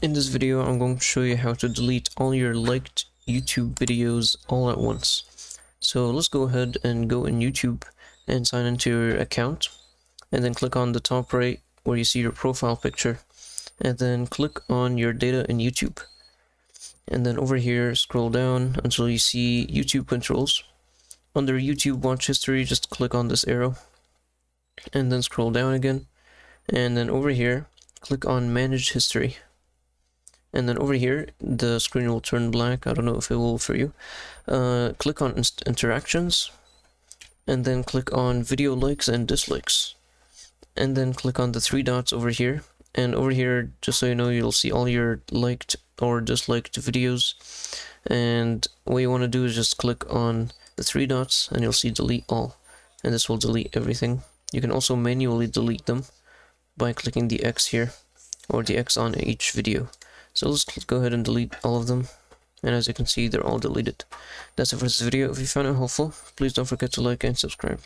In this video, I'm going to show you how to delete all your liked YouTube videos all at once. So let's go ahead and go in YouTube and sign into your account, and then click on the top right where you see your profile picture, and then click on your data in YouTube. And then over here, scroll down until you see YouTube controls. Under YouTube watch history, just click on this arrow, and then scroll down again, and then over here, click on manage history. And then over here, the screen will turn black. I don't know if it will for you. Click on interactions, and then click on video likes and dislikes. And then click on the three dots over here. And over here, just so you know, you'll see all your liked or disliked videos. And what you want to do is just click on the three dots, and you'll see delete all. And this will delete everything. You can also manually delete them by clicking the X here, or the X on each video. So let's go ahead and delete all of them, and as you can see, they're all deleted. That's it for this video. If you found it helpful, please don't forget to like and subscribe.